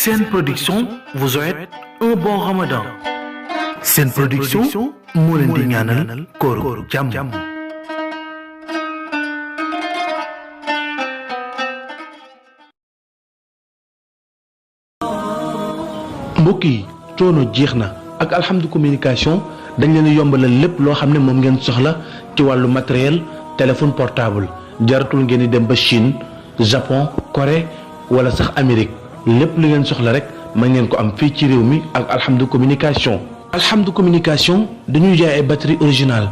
Sen Production vous souhaite un bon Ramadan. Sen Production moo leen di ñaanal kóoru jàmm. mbokk yi coono jeex na ak Alhamdu communication dañ leen a yombalal lépp loo xam ne moom ngeen soxla ci wàllu matériel téléphone portable jaratul ngeen di dem ba Chine Japon Corée wala sax Amérique lépp li ngeen soxla rek mën ngeen ko am fii ci réew mi ak Alhamdu communication. Alhamdu communication dañuy jaay ay batterie originale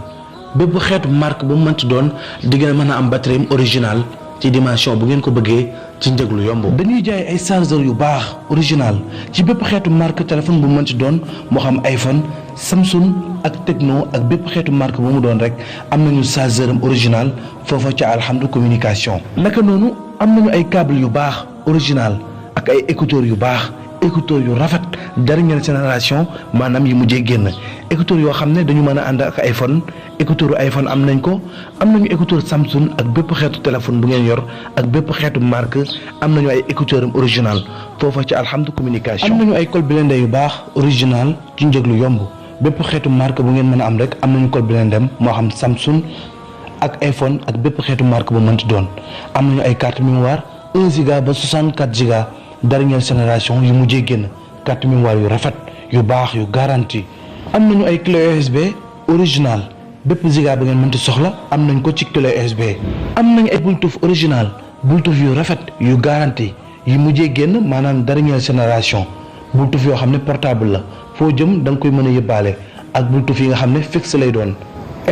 bépp xeetu marque bu mu mënti doon di ngeen mën a am batterie originale ci dimension bu ngeen ko bëggee ci njëg lu yomb. dañuy jaay ay chargeur yu baax original ci bépp xeetu marque téléphone bu mu mënti doon moo xam iPhone Samsung ak Tecno ak bépp xeetu marque bu mu doon rek am nañu chargeur original foofa ca Alhamdu communication. naka noonu am nañu ay câble yu baax original ak ay écouteurs yu baax écouteurs yu rafet dernière génération maanaam yi mujjee génn écouteurs yoo xam ne dañu mën a ànd ak iPhone écouteurs iPhone am nañ ko am nañu écouteurs Samsung ak bépp xeetu téléphone bu ngeen yor ak bépp xeetu marque am nañu ay écouteurs original foofa ci Alhamdu communication. am nañu ay col blindé yu baax original ci njëg lu yomb bépp xeetu marque bu ngeen mën a am rek am nañu col blindé moo xam Samsung ak iPhone ak bépp xeetu marque bu mënti doon am nañu ay carte mémoire 1 giga ba 64 giga dernière génération yu mujjee génn carte mémoire yu rafet yu baax yu garantie am nañu ay clé USB original bépp giga ba ngeen mënti soxla am nañ ko ci clé USB am nañu ay Bluetooth original Bluetooth yu rafet yu garantie yu mujjee génn maanaam dernière génération Bluetooth yoo xam ne portable la foo jëm da nga koy mën a yëbbaale ak Bluetooth yi nga xam ne fixe lay doon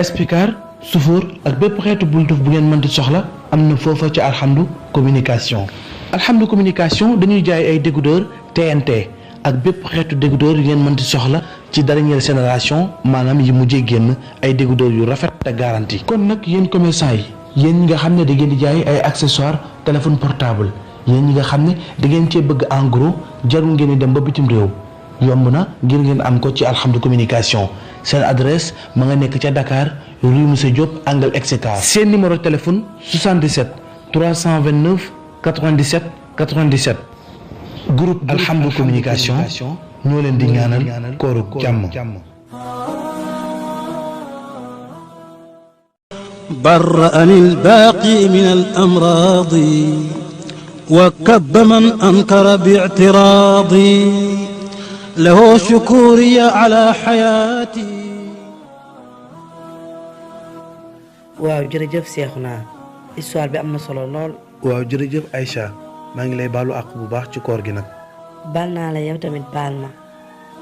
speaker suufur ak bépp xeetu Bluetooth bu ngeen mënti soxla am na foofa ci Alhamdu communication. Alhamdu communication dañuy jaay ay décodeur TNT ak bépp xeetu décodeur yu ngeen mënti soxla ci dernière génération maanaam yi mujjee génn ay décodeur yu rafet te garantie. kon nag yéen commerçant yi yéen ñi nga xam ne da ngeen di jaay ay accessoires téléphone portable yéen ñi nga xam ne da ngeen cee bëgg en gros jarul ngeen di dem ba bitim réew yomb na ngir ngeen am ko ci Alhamdu communication seen adresse ma nga nekk ca Dakar rue Monsieur Diop angle Exeter. seen numéro téléphone 77 329 97 97 groupe Alhamdu communication ñoo leen di ñaanal kooru jàmm. برأني الباقي من الأمراض وكب من أنكر باعتراضي له شكوري على حياتي. waaw jërëjëf Seexuna histoire bi am na solo lool. waaw jërëjëf Aïcha maa ngi lay baalu àq bu baax ci koor gi nag. baal naa la yow tamit baal ma.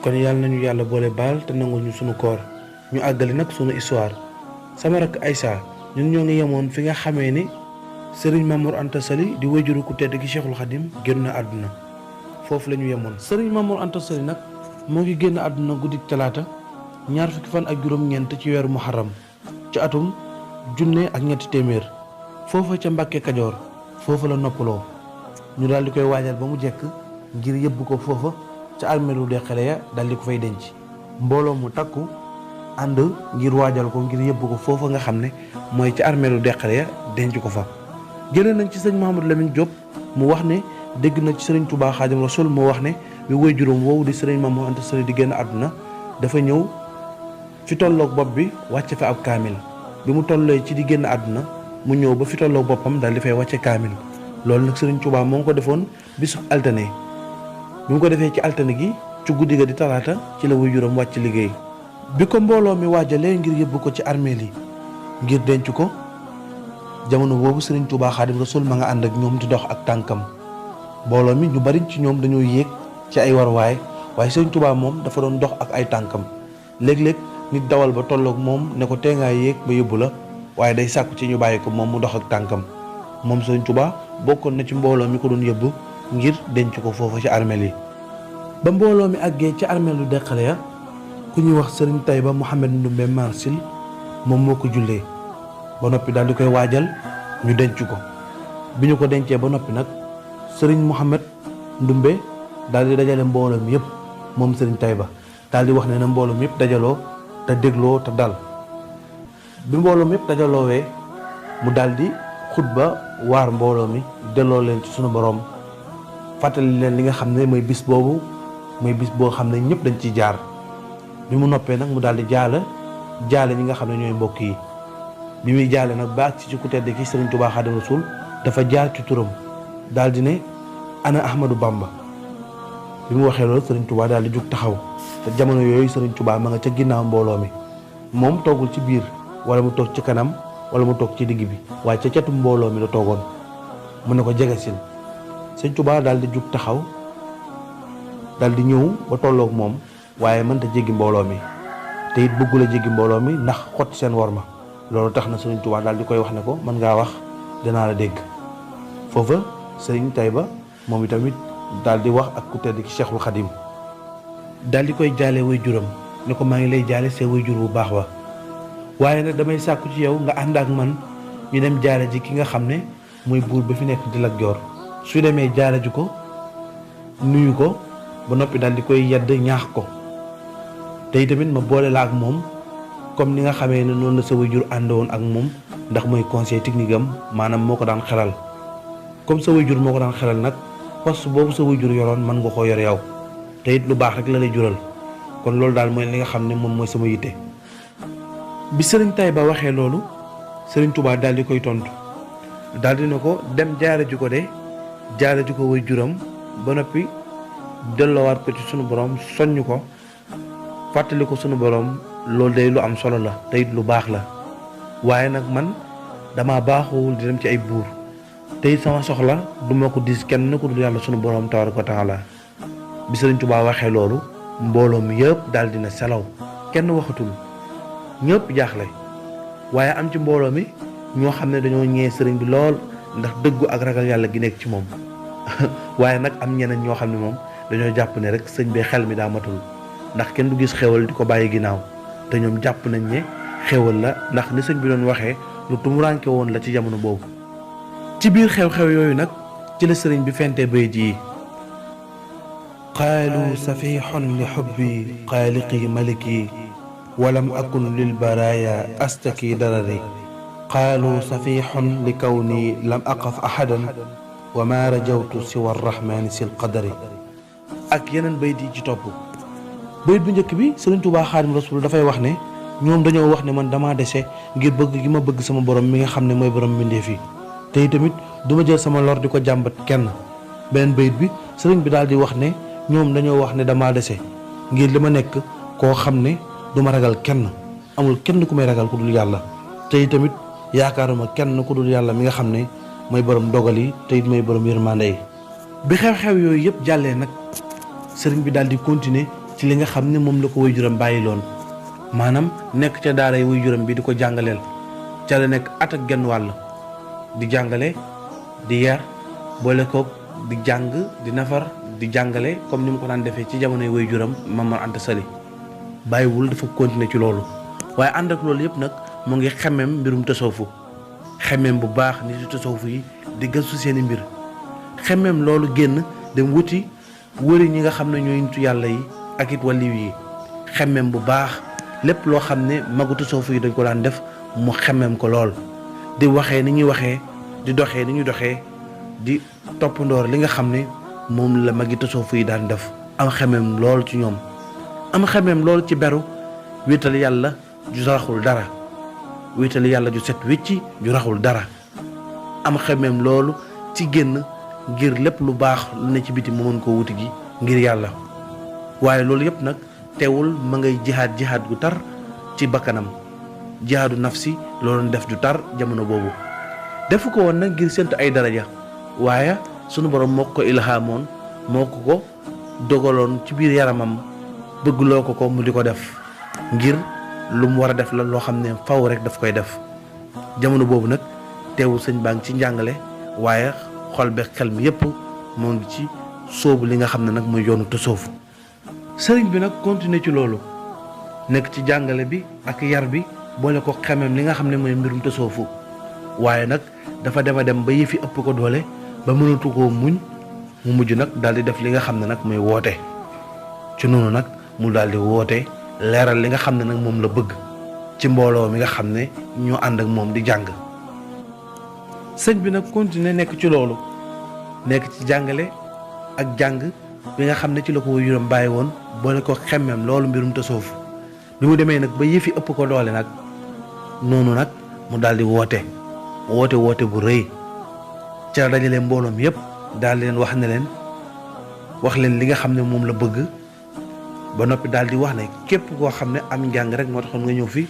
kon yàlla nañu yàlla boole baal te nangul ñu sunu koor ñu àggali nag sunu histoire sama rakk Aïcha ñun ñoo ngi yemoon fi nga xamee ni Serigne Mamour Anta Sali di wajuru ku tedd gi Cheikhul Khadim génn na àdduna foofu la ñu yemoon. Serigne Mamour Anta Sali nag moo ngi génn àdduna guddik talaata ñaar fukki fan ak juróom-ñeent ci weeru muharram ci atum 1200 foofa ca Mbàkke Kajoor foofa la noppaloo ñu daal di koy waajal ba mu jekk ngir yëbbu ko foofa ca armeelu Deqale ya daal di ko fay denc mbooloo mu takku ànd ngir waajal ko ngir yëbbu ko foofa nga xam ne mooy ca armeelu Deqale ya denc ko fa. jëlee nañ ci sëñ Mouhamadou Lamine Diop mu wax ne dégg na ci sëriñ Touba Xaadim Rasul mu wax ne bi woy juróom woowu di sëriñ Mamour Anta Sali di génn àdduna dafa ñëw fi tolloog bopp bi wàcce fa ab kaamil bi mu tollee ci di génn àdduna mu ñëw ba fi tolloog boppam daal di fay wàcce kaamil loolu nag sëriñ Touba moo ngi ko defoon bisu altine bi mu ko defee ci altine gi ci guddi ga di talaata ci la woy juróom wàcc liggéey bi ko mbooloo mi waajalee ngir yóbbu ko ci armeel yi ngir denc ko jamono boobu sëriñ Touba Xaadim Rasul ma nga ànd ak ñoom di dox ak tànkam mbooloo mi ñu bari ci ñoom dañoo yéeg ci ay warwaay waaye sëriñ Touba moom dafa doon dox ak ay tànkam léeg-léeg nit dawal ba tolloog moom ne ko tee ngaa yéeg ba yóbbu la waaye day sàkku ci ñu bàyyi ko moom mu dox ak tànkam moom sëriñ Touba bokkoon na ci mbooloo mi ko doon yóbbu ngir denc ko foofu ci armeel yi ba mbooloo mi àggee ci armeelu Deqale ya ku ñuy wax sëriñ Tayba Mouhamed Ndumbe Marsil moom moo ko jullee ba noppi daal di koy waajal ñu denc ko bi ñu ko dencee ba noppi nag sëriñ Mouhamed Ndumbe daal di dajale mbooloo mi yëpp moom sëriñ Tayba daal di wax ne na mbooloo mi yëpp dajaloo te dégloo te dal bi mbooloo mi yëpp dajaloowee mu daal di xutba waar mbooloo mi delloo leen ci sunu borom fàttali leen li nga xam ne mooy bis boobu mooy bis boo xam ne ñëpp dañ ciy jaar. bi mu noppee nag mu daal di jaale ñi nga xam ne ñooy mbokk yi bi muy jaale nag ba ak ci ku tedd ki Sëriñ Tuubaa Xaadimu Rasuul dafa jaar ci turam daal di ne ana Ahmadou Bamba. bi mu waxee loolu Sëriñ Tuubaa daal di jug taxaw te jamono yooyu Sëriñ Tuubaa ma nga ca ginnaaw mbooloo mi moom toogul ci biir wala mu toog ci kanam wala mu toog ci digg bi waaye ca catu mbooloo mi la toogoon mu ne ko jegesil. Sëriñ Tuubaa daal di jug taxaw daal di ñëw ba tolloog moom waaye mënta jéggi mbooloo mi te it bëggul a jéggi mbooloo mi ndax xott seen worma loolu tax na Sëriñ Tuubaa daal di koy wax ne ko mën ngaa wax danaa la dégg. foofa Sëriñ Tayba moom itamit daal di wax ak ku tedd ki Cheikhul Khadim daal di koy jaale way juram ne ko maa ngi lay jaale see way jur bu baax wa waaye nag damay sàkku ci yow nga ànd ak man ñu dem jaale ji ki nga xam ne mooy buur ba fi nekk di Lat Joor su demee jaale ji ko nuyu ko ba noppi daal di koy yedd ñaax ko te tamit ma boole la ak moom comme ni nga xamee ne noonu la sa way jur àndoon ak moom ndax mooy conseil technique am maanaam moo ko daan xelal comme sa way jur moo ko daan xelal nag poste boobu sa way jur yoroon mën nga koo yor yow te it lu baax rek la lay jural kon loolu daal mooy li nga xam ne moom mooy sama yitte. bi Sëriñ Tayba waxee loolu Sëriñ Tuubaa daal di koy tontu daal di ne ko dem jaare ji ko de jaare ji ko way juram ba noppi delloowaat ko ci sunu borom soññ ko fàttali ko sunu borom loolu day lu am solo la te it lu baax la waaye nag man dama baaxoowul di dem ci ay buur te it sama soxla du ma ko dis kenn ku dul yàlla sunu borom tabaaraka wa taala. bi Sëriñ Tuubaa waxee loolu mbooloo mi yëpp daal dina selaw kenn waxatul ñëpp jaaxle waaye am ci mbooloo mi ñoo xam ne dañoo ñee sëriñ bi lool ndax dëggu ak ragal yàlla gi nekk ci moom waaye nag am ñeneen ñoo xam ne moom dañoo jàpp ne rek sëñ bi xel mi daa matul ndax kenn du gis xéwal di ko bàyyi ginnaaw te ñoom jàpp nañ ne xéwal la ndax ni sëñ bi doon waxee lu tumuraanke woon la ci jamono boobu. ci biir xew-xew yooyu nag ci la sëriñ bi fente bayit yi qaalu safihun li xubbi xaaliqi maliki walam akun lil baraya astaki darari qaalu safihun li kawni lam aqaf ahadan wa ma rajawtu siwa arrahmani sil qadari ak yeneen bayit yi ci topp. bayit bu njëkk bi Sëriñ Tuubaa Xaadimu Rasuul dafay wax ne ñoom dañoo wax ne man damaa dese ngir bëgg gi ma bëgg sama borom mi nga xam ne mooy borom mbindeef yi te itamit du ma jël sama lor di ko jàmbat kenn. beneen bayit bi sëriñ bi daal di wax ne ñoom dañoo wax ne damaa dese ngir li ma nekk koo xam ne du ma ragal kenn amul kenn ku may ragal ku dul yàlla te itamit yaakaaruma kenn ku dul yàlla mi nga xam ne mooy borom dogal yi te it mooy borom yërmande yi. bi xew-xew yooyu yëpp jàllee nag sëriñ bi daal di continuer ci li nga xam ne moom la ko waajuram bàyyi loon maanaam nekk ca daara yi waajuram bi di ko jàngaleel ca la nekk at ak genn wàll di jàngale di yar boole koog di jàng di nafar di jàngale comme ni mu ko daan defee ci jamonoy waajuram Maam Mor Anta Sali bàyyiwul dafa continuer ci loolu waaye ànd ak loolu yëpp nag mu ngi xemmeem mbirum tasawufu xemmeem bu baax nit yu tasawufu yi di gëstu seeni mbir xemmeem loolu génn dem wuti wëri ñi nga xam ne ñooy nitu yàlla yi ak it wàlliw yi xemmeem bu baax lépp loo xam ne magu tasawufu yi dañ ko daan def mu xemmeem ko lool di waxee ni ñuy waxee di doxee ni ñuy doxee di toppandoor li nga xam ne moom la magi tasawufu yi daan def am xemmeem lool ci ñoom am xemmeem lool ci beru wéetal yàlla ju raxul dara wéetal yàlla ju set wécci ju raxul dara am xemmeem loolu ci génn ngir lépp lu baax lu ne ci biti mu mën koo wuti gi ngir yàlla waaye loolu yëpp nag teewul ma ngay jihaad gu tar ci bakkanam jihaadu nafsi loolu def ju tar jamono boobu defu ko woon nag ngir séntu ay daraja waaye sunu borom moo ko ilhaamoon moo ko dogaloon ci biir yaramam bëggloo ko mu di ko def ngir lu mu war a def la loo xam ne faw rek daf koy def jamono boobu nag teewul sëñ baa ngi ci njàngale waaye xol beeg xel mi yépp moo ngi ci sóobu li nga xam ne nag mooy yoonu tasawuf sëriñ bi nag continuer ci loolu nekk ci jàngale bi ak yar bi boole ko xemem li nga xam ne mooy mbirum tasawufu waaye nag dafa dem ba yëfi ëpp ko doole ba mënatu koo muñ mu mujj nag daal di def li nga xam ne nag mooy woote ci noonu nag mu daal di woote leeral li nga xam ne nag moom la bëgg ci mbooloo mi nga xam ne ñoo ànd ak moom di jàng sëñ bi nag continuer nekk ci loolu nekk ci jàngale ak jàng bi nga xam ne ci la ko waajuram bàyyi woon boole ko xemmem loolu mbirum tasawuf bi mu demee nag ba yëfi ëpp ko doole nag noonu nag mu daal di woote bu rëy ca dajale mbooloom yépp daal di leen wax ne leen wax leen li nga xam ne moom la bëgg ba noppi daal di wax ne képp koo xam ne am njàng rek moo taxoon nga ñëw fi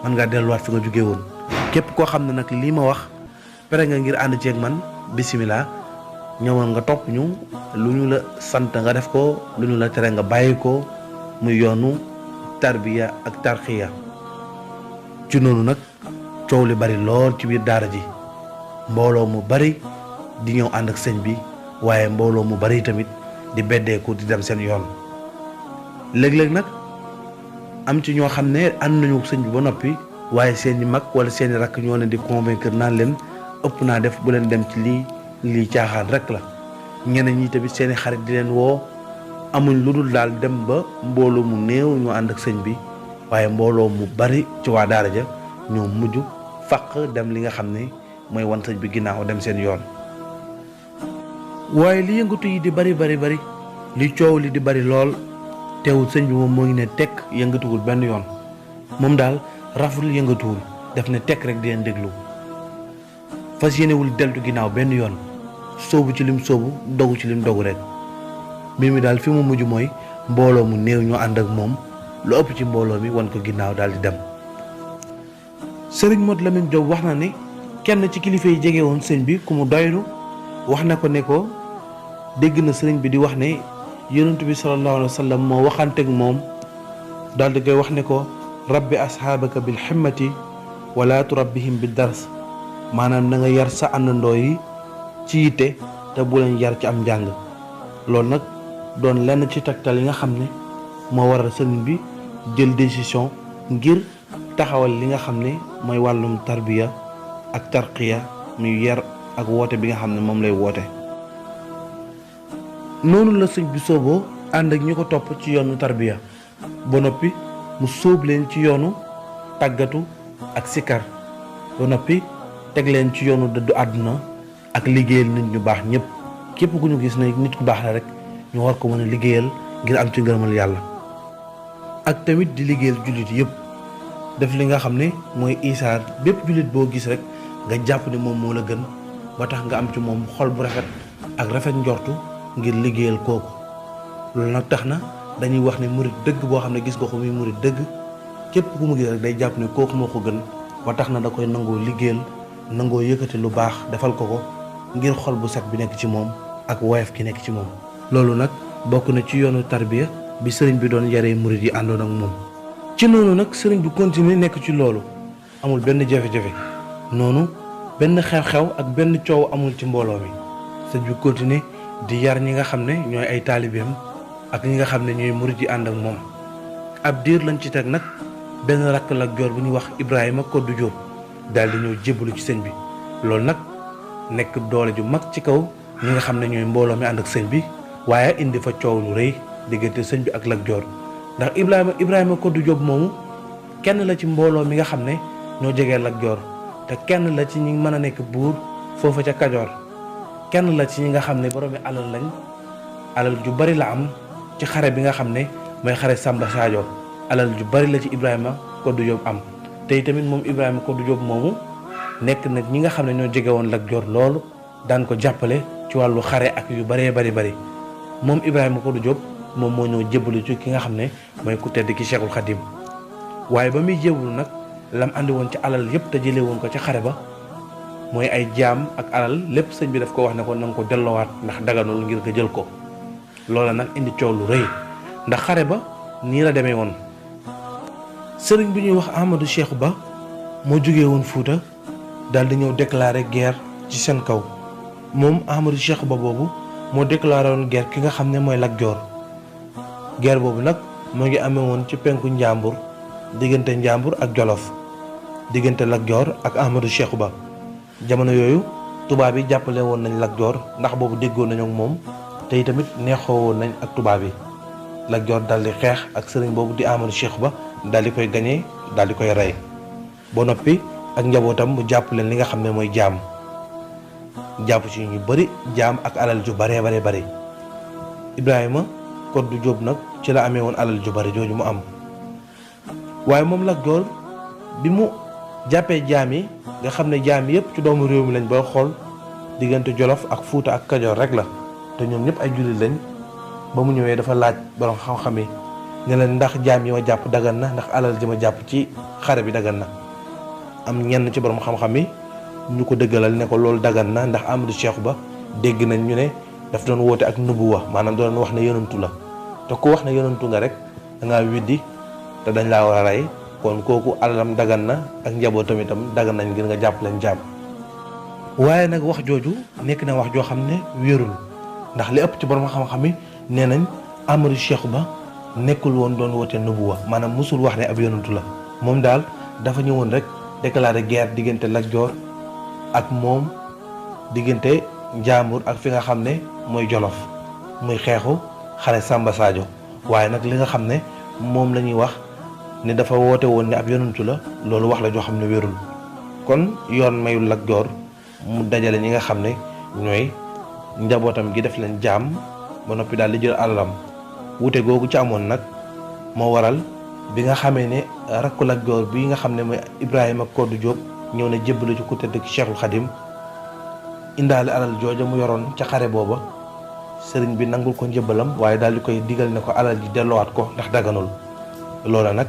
mën ngaa delluwaat fi nga jógee woon képp koo xam ne nag lii ma wax pare nga ngir ànd ceeg man bisimilah ñëwal nga topp ñu lu ñu la sant nga def ko lu ñu la tere nga bàyyi ko muy yoonu tarbiya ak tarxiya ci noonu nag coow li bari lool ci biir daara ji mbooloo mu bari di ñëw ànd ak sëñ bi waaye mbooloo mu bari tamit di beddeeku di dem seen yoon léeg-léeg nag am ci ñoo xam ne ànd nañu sëñ bi ba noppi waaye seeni mag wala seeni rakk ñoo leen di convaincre naan leen ëpp naa def bu leen dem ci lii caaxaan rek la ñeneen ñi tamit seeni xarit di leen woo amuñ lu dul daal dem ba mbooloo mu néew ñoo ànd ak sëñ bi waaye mbooloo mu bari ci waa daara ja ñoo mujj faq dem li nga xam ne mooy wan sëñ bi ginnaaw dem seen yoon waaye li yëngatu yi di bari li coow li di bari lool teewul sëñ bi moom moo ngi ne tekk yëngatuwul benn yoon moom daal raful yëngatuwul def ne tekk rek di leen déglu fas yéenewul deltu ginnaaw benn yoon sóobu ci lim sóobu dogu ci lim dogu rek mbir mi daal fi mu mujj mooy mbooloo mu néew ñoo ànd ak moom lu ëpp ci mbooloo mi wan ko ginnaaw daal di dem. Sëriñ Modou Lamine Diop wax na ne kenn ci kilifa yi jege woon sëñ bi ku mu doylu wax na ko ne ko dégg na sëriñ bi di wax ne yonent bi sallallahu alayhi wa sallam moo waxanteeg moom daal di koy wax ne ko rabbi asxaabaka bil himmati wala turabbihim bi dars maanaam na nga yar sa àndandoo yi ci yitte te bu leen yar ci am njàng loolu nag doon lenn ci tegtal yi nga xam ne moo waral sëriñ bi jël décision ngir taxawal li nga xam ne mooy wàllum tarbiya ak tarqiya muy yar ak woote bi nga xam ne moom lay woote. noonu la sëñ bi sooboo ànd ak ñi ko topp ci yoonu tarbiya ba noppi mu sóob leen ci yoonu tàggatu ak sikar ba noppi teg leen ci yoonu dëddu àdduna ak liggéeyal nit ñu baax ñëpp képp ku ñu gis ne nit ku baax la rek ñu war ko mën a liggéeyal ngir am ci ngërëmal yàlla ak tamit di liggéeyal jullit yëpp def li nga xam ne mooy isaar bépp jullit boo gis rek nga jàpp ne moom moo la gën ba tax nga am ci moom xol bu rafet ak rafet njortu ngir liggéeyal kooku loolu nag tax na dañuy wax ne murit dëgg boo xam ne gis nga ko muy murit dëgg képp ku mu gis rek day jàpp ne kooku moo ko gën ba tax na da koy nangoo liggéeyal nangoo yëkkati lu baax defal ko ko ngir xol bu set bi nekk ci moom ak woyof ki nekk ci moom. loolu nag bokk na ci yoonu tarbiya bi sëriñ bi doon yaree murit yi àndoon ak moom ci noonu nag sëriñ bi continuer nekk ci loolu amul benn jafe-jafe noonu benn xew-xew ak benn coow amul ci mbooloo mi sëriñ bi continuer di yar ñi nga xam ne ñooy ay taalibeem ak ñi nga xam ne ñooy murit yi ànd ak moom ab diir lañ ci teg nag benn rakk Lat Joor bu ñuy wax Ibrahima Koddu Jóob daal di ñëw jébbalu ci sëñ bi loolu nag nekk doole ju mag ci kaw ñi nga xam ne ñooy mbooloo mi ànd ak sëñ bi waaye indi fa coow lu rëy diggante sëñ bi ak Lat Joor ndax Ibrahima Koddu Jóob moomu kenn la ci mbooloo mi nga xam ne ñoo jegee Lat Joor te kenn la ci ñi mën a nekk buur foofa ca Kajoor kenn la ci ñi nga xam ne boroomi alal lañ alal ju bari la am ci xare bi nga xam ne mooy xare Samba Sadio alal ju bari la ci Ibrahima Koddu Jóob am te tamit moom Ibrahima Koddu Jóob moomu nekk nag ñi nga xam ne ñoo jege woon Lat Joor loolu daan ko jàppale ci wàllu xare ak yu bëree bari moom Ibrahima Koddu Jóob moom moo ñëw jébbalu ci ki nga xam ne mooy ku tedd ki Cheikhul Khadim waaye ba muy jébbalu nag lam andi woon ci alal yépp te jëlee woon ko ca xare ba mooy ay jaam ak alal lépp sëñ bi daf ko wax ne ko na nga ko delloowaat ndax daganul ngir nga jël ko loola nag indi coow lu rëy ndax xare ba nii la demee woon sëriñ bi ñuy wax Ahmadou Cheikh Ba moo jógee woon Fuuta daal di ñëw déclarer guerre ci seen kaw moom Ahmadou Cheikh Ba boobu moo déclaré woon guerre ki nga xam ne mooy Lat Joor guerre boobu nag moo ngi amee woon ci penku Njàmbur diggante Njàmbur ak Jolof diggante Lat Joor ak Ahmadou Cheikh Ba jamono yooyu tubaab yi jàppale woon nañ Lat Joor ndax boobu déggoon nañu ak moom te tamit neexoo woon nañ ak tubaab yi Lat Joor daal di xeex ak sëriñ boobu di Ahmadou Cheikh Ba daal di koy gañee daal di koy rey ba noppi ak njabootam mu jàpp leen li nga xam ne mooy jaam jàpp ci ñu bari jaam ak alal ju bari Ibrahima Koddu Jóob nag ci la amee woon alal ju bari jooju mu am. waaye moom Lat Joor bi mu jàppee jaam yi nga xam ne jaam yëpp ci doomu réew mi lañ booy xool diggante Jolof ak Fuuta ak Kajoor rek la te ñoom ñëpp ay jullit lañ ba mu ñëwee dafa laaj borom xam-xam yi ne leen ndax jaam yi ma jàpp dagan na ndax alal ji ma jàpp ci xare bi dagan na. am ñenn ci borom xam-xam yi ñu ko dëggalal ne ko loolu dagan na ndax Amadou Cheikh Ba dégg nañ ñu ne daf doon woote ak nubuwa maanaam doon wax ne yonantu la te ku wax ne yonantu nga rek da ngaa widdi te dañ laa war a rey kon kooku alalam dagan na ak njabootam itam dagan nañ ngir nga jàpp leen jaam. waaye nag wax jooju nekk na wax joo xam ne wéerul ndax li ëpp ci borom xam-xam yi nee nañ Amadou Cheikh Ba nekkul woon doon woote nubuwa maanaam musul wax ne ab yonantu la moom daal dafa ñëwoon rek déclaré guerre diggante Lat Joor ak moom diggante Njaambur ak fi nga xam ne mooy Jolof muy xeexu xare Samba Sadio waaye nag li nga xam ne moom la ñuy wax ne dafa woote woon ne ab yonantu la loolu wax la joo xam ne wérul kon yoon mayul Lat Joor mu dajale ñi nga xam ne ñooy njabootam gi def leen jaam ba noppi daal di jël alalam wute googu ci amoon nag moo waral bi nga xamee ne rakku Lat Joor bi nga xam ne mooy Ibrahima Koddu Jóob ñëw na jébbalu ci ku tedd ki Cheikhul Khadim indaale alal jooja mu yoroon ca xare booba sëriñ bi nangul ko njëbbalam waaye daal di koy digal ne ko alal ji delloowaat ko ndax daganul loola nag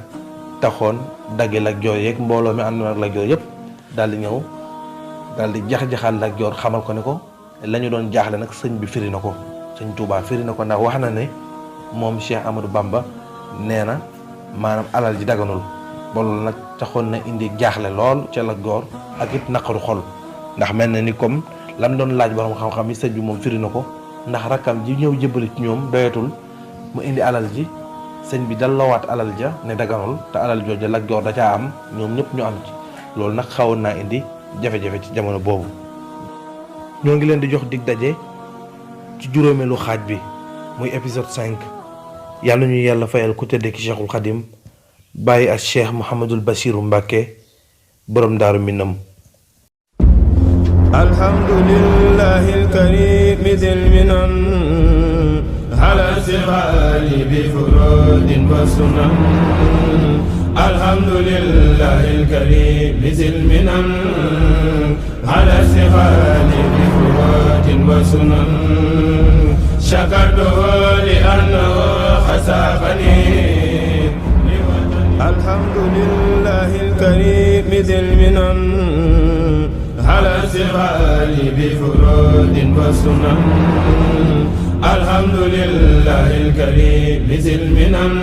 taxoon dagge Lat Joor yeeg mbooloo mi àndoon ak Lat Joor yëpp daal di ñëw daal di jax-jaxal Lat Joor xamal ko ne ko la ñu doon jaaxle nag sëñ bi firi na ko sëñ Tuubaa firi na ko ndax wax na ne moom Cheikh Amadou Bamba nee na maanaam alal ji daganul ba loolu nag taxoon na indi jaaxle lool ca Lat Joor ak it naqaru xol ndax mel na ni comme lam doon laaj borom xam-xam yi sëñ bi moom firi na ko ndax rakkam ji ñëw jëbbali ci ñoom doyatul mu indi alal ji sëñ bi dalloowaat alal ja ne daganul te alal jooja Lat Joor da caa am ñoom ñëpp ñu am ci loolu nag xawoon naa indi jafe-jafe ci jamono boobu. ñoo ngi leen di jox dig daje ci juróomeelu xaaj bi muy épisode 5 yàlla ñu yàlla fayal ku tëddee ki Cheikhul Khadim bàyyi ak Cheikh Mouhamadul Bachiru Mbàkke borom Daaru Minam. alhamdulillahi alkarim dil minan ala sifali bi furudin wa sunan alhamdulillahi alkarim dil minan ala sifali bi furudin wa sunan shakartuhu li annahu khasafani alhamdulillahi alkarim dil minan على سفال بفرود وسنن الحمد لله الكريم ذي المنن